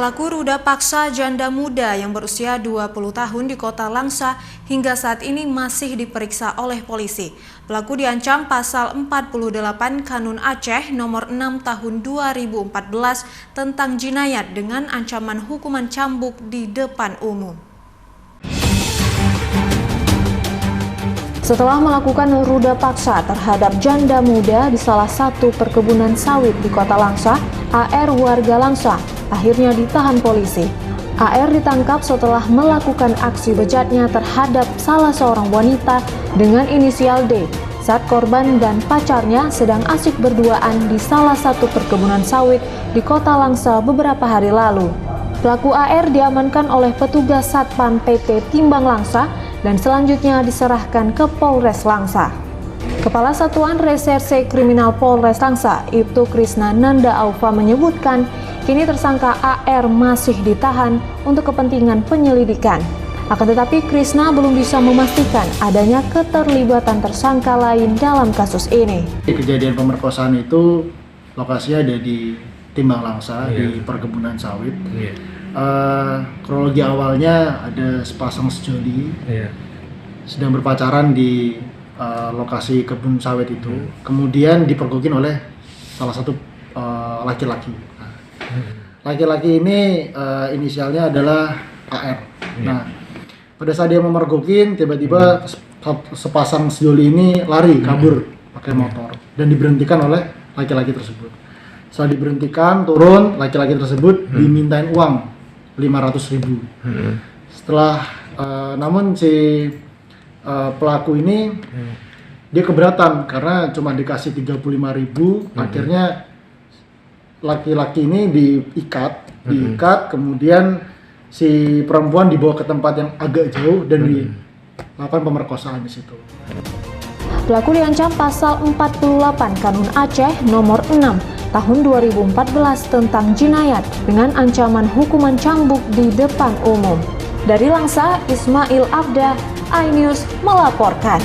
Pelaku ruda paksa janda muda yang berusia 20 tahun di Kota Langsa hingga saat ini masih diperiksa oleh polisi. Pelaku diancam pasal 48 Kanun Aceh nomor 6 tahun 2014 tentang jinayat dengan ancaman hukuman cambuk di depan umum. Setelah melakukan ruda paksa terhadap janda muda di salah satu perkebunan sawit di Kota Langsa, AR warga Langsa akhirnya ditahan polisi. AR ditangkap setelah melakukan aksi bejatnya terhadap salah seorang wanita dengan inisial D saat korban dan pacarnya sedang asyik berduaan di salah satu perkebunan sawit di Kota Langsa beberapa hari lalu. Pelaku AR diamankan oleh petugas Satpam PP Timbang Langsa dan selanjutnya diserahkan ke Polres Langsa. Kepala Satuan Reserse Kriminal Polres Langsa, Ibtu Krisna Nanda Aufa menyebutkan, kini tersangka AR masih ditahan untuk kepentingan penyelidikan. Akan tetapi Krisna belum bisa memastikan adanya keterlibatan tersangka lain dalam kasus ini. Kejadian pemerkosaan itu lokasinya ada di Timbang Langsa, di perkebunan sawit. Kronologi awalnya ada sepasang sejoli sedang berpacaran di lokasi kebun sawit itu, kemudian dipergokin oleh salah satu laki-laki. Laki-laki ini inisialnya adalah AR. Nah, pada saat dia memergokin, tiba-tiba sepasang sejoli ini lari kabur pakai motor dan diberhentikan oleh laki-laki tersebut. Setelah diberhentikan, turun, laki-laki tersebut dimintain uang 500.000. Setelah namun si pelaku ini dia keberatan karena cuma dikasih 35.000. Akhirnya laki-laki ini diikat, kemudian si perempuan dibawa ke tempat yang agak jauh dan dilakukan pemerkosaan di situ. Pelaku diancam pasal 48 Kanun Aceh nomor 6 tahun 2014 tentang jinayat dengan ancaman hukuman cambuk di depan umum. Dari Langsa, Ismail Abda, iNews melaporkan.